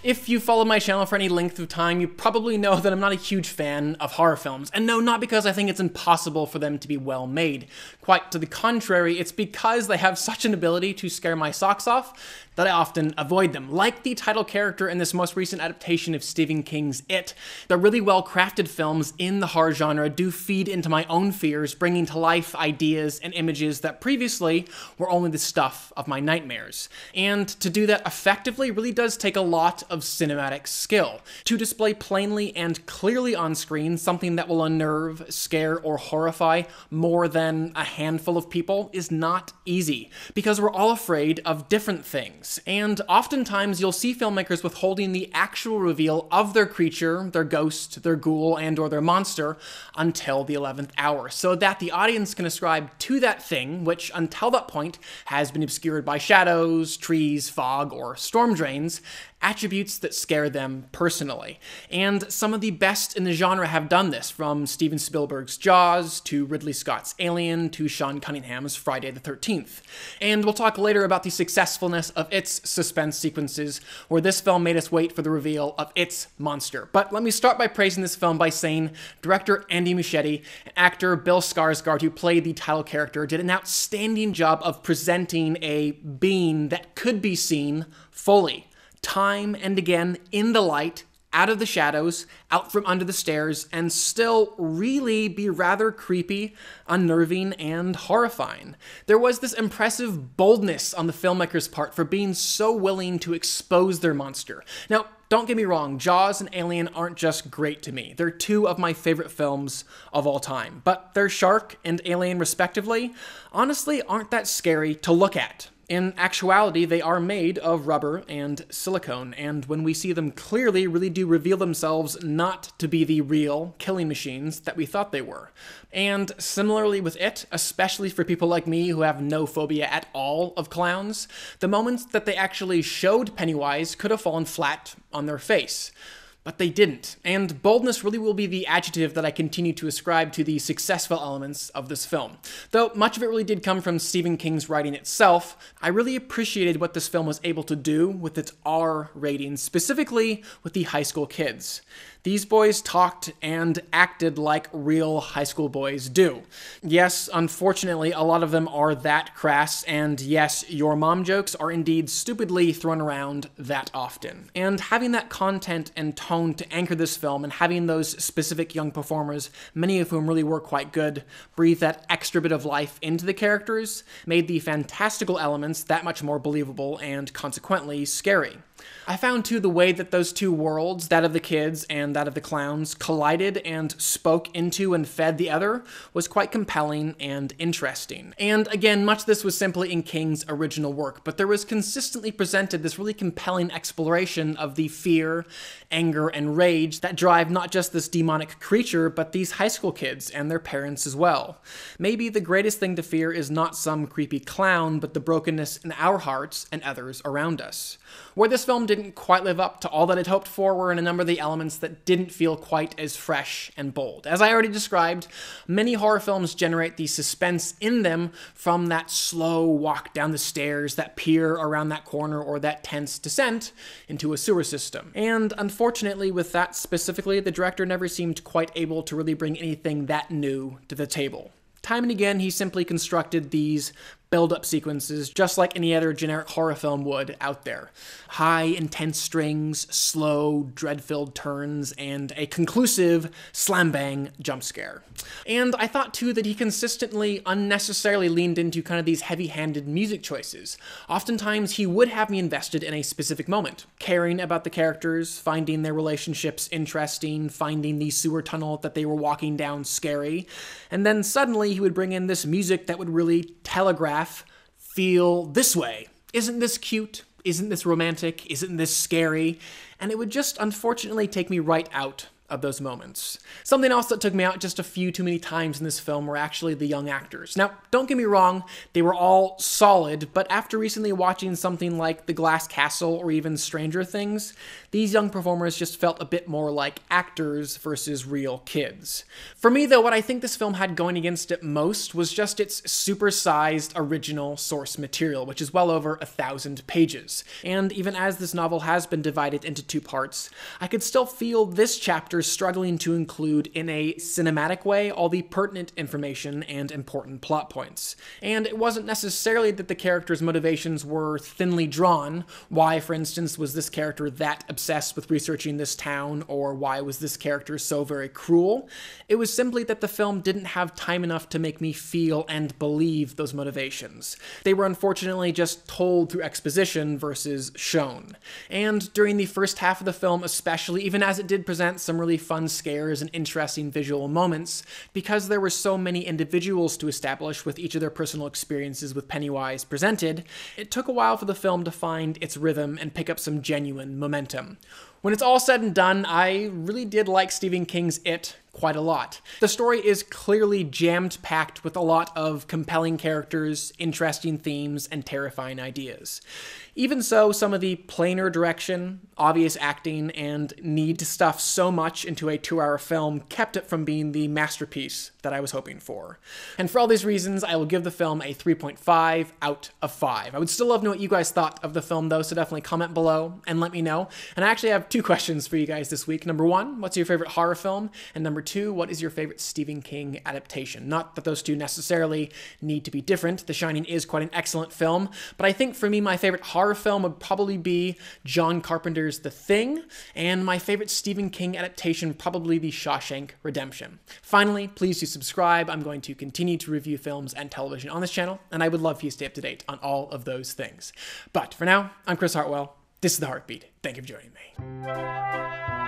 If you follow my channel for any length of time, you probably know that I'm not a huge fan of horror films. And no, not because I think it's impossible for them to be well made. Quite to the contrary, it's because they have such an ability to scare my socks off that I often avoid them. Like the title character in this most recent adaptation of Stephen King's It, the really well-crafted films in the horror genre do feed into my own fears, bringing to life ideas and images that previously were only the stuff of my nightmares. And to do that effectively really does take a lot of cinematic skill. To display plainly and clearly on screen something that will unnerve, scare, or horrify more than a handful of people is not easy, because we're all afraid of different things. And oftentimes you'll see filmmakers withholding the actual reveal of their creature, their ghost, their ghoul, and or their monster until the 11th hour, so that the audience can ascribe to that thing, which until that point has been obscured by shadows, trees, fog, or storm drains, attributes that scare them personally. And some of the best in the genre have done this, from Steven Spielberg's Jaws, to Ridley Scott's Alien, to Sean Cunningham's Friday the 13th. And we'll talk later about the successfulness of its suspense sequences, where this film made us wait for the reveal of its monster. But let me start by praising this film by saying director Andy Muschietti and actor Bill Skarsgård, who played the title character, did an outstanding job of presenting a being that could be seen fully, time and again, in the light, out of the shadows, out from under the stairs, and still really be rather creepy, unnerving, and horrifying. There was this impressive boldness on the filmmaker's part for being so willing to expose their monster. Now, don't get me wrong, Jaws and Alien aren't just great to me. They're two of my favorite films of all time, but their Shark and Alien respectively honestly aren't that scary to look at. In actuality, they are made of rubber and silicone, and when we see them clearly, really do reveal themselves not to be the real killing machines that we thought they were. And similarly with It, especially for people like me who have no phobia at all of clowns, the moments that they actually showed Pennywise could have fallen flat on their face. But they didn't, and boldness really will be the adjective that I continue to ascribe to the successful elements of this film. Though much of it really did come from Stephen King's writing itself, I really appreciated what this film was able to do with its R rating, specifically with the high school kids. These boys talked and acted like real high school boys do. Yes, unfortunately, a lot of them are that crass, and yes, your mom jokes are indeed stupidly thrown around that often. And having that content and tone to anchor this film, and having those specific young performers, many of whom really were quite good, breathe that extra bit of life into the characters, made the fantastical elements that much more believable and consequently scary. I found too the way that those two worlds, that of the kids and that of the clowns, collided and spoke into and fed the other, was quite compelling and interesting. And again, much of this was simply in King's original work, but there was consistently presented this really compelling exploration of the fear, anger, and rage that drive not just this demonic creature, but these high school kids and their parents as well. Maybe the greatest thing to fear is not some creepy clown, but the brokenness in our hearts and others around us. Where this film didn't quite live up to all that it hoped for were in a number of the elements that didn't feel quite as fresh and bold. As I already described, many horror films generate the suspense in them from that slow walk down the stairs, that peer around that corner, or that tense descent into a sewer system. And unfortunately, with that specifically, the director never seemed quite able to really bring anything that new to the table. Time and again, he simply constructed these build-up sequences just like any other generic horror film would out there. High, intense strings, slow, dread-filled turns, and a conclusive slam-bang jump scare. And I thought too that he consistently unnecessarily leaned into kind of these heavy-handed music choices. Oftentimes he would have me invested in a specific moment, caring about the characters, finding their relationships interesting, finding the sewer tunnel that they were walking down scary, and then suddenly he would bring in this music that would really telegraph, feel this way. Isn't this cute? Isn't this romantic? Isn't this scary? And it would just unfortunately take me right out of those moments. Something else that took me out just a few too many times in this film were actually the young actors. Now, don't get me wrong, they were all solid, but after recently watching something like The Glass Castle or even Stranger Things, these young performers just felt a bit more like actors versus real kids. For me, though, what I think this film had going against it most was just its supersized original source material, which is well over 1,000 pages. And even as this novel has been divided into 2 parts, I could still feel this chapter struggling to include in a cinematic way all the pertinent information and important plot points. And it wasn't necessarily that the characters' motivations were thinly drawn. Why, for instance, was this character that obsessed with researching this town, or why was this character so very cruel? It was simply that the film didn't have time enough to make me feel and believe those motivations. They were unfortunately just told through exposition versus shown. And during the first half of the film especially, even as it did present some really fun scares and interesting visual moments, because there were so many individuals to establish with each of their personal experiences with Pennywise presented, it took a while for the film to find its rhythm and pick up some genuine momentum. When it's all said and done, I really did like Stephen King's It quite a lot. The story is clearly jammed-packed with a lot of compelling characters, interesting themes, and terrifying ideas. Even so, some of the plainer direction, obvious acting, and need to stuff so much into a 2-hour film kept it from being the masterpiece that I was hoping for. And for all these reasons, I will give the film a 3.5 out of 5. I would still love to know what you guys thought of the film, though, so definitely comment below and let me know. And I actually have 2 questions for you guys this week. Number 1, what's your favorite horror film? And number 2, what is your favorite Stephen King adaptation? Not that those 2 necessarily need to be different. The Shining is quite an excellent film, but I think for me, my favorite horror film would probably be John Carpenter's The Thing, and my favorite Stephen King adaptation probably The Shawshank Redemption. Finally, please do subscribe. I'm going to continue to review films and television on this channel, and I would love for you to stay up to date on all of those things. But for now, I'm Chris Hartwell. This is The Heartbeat. Thank you for joining me.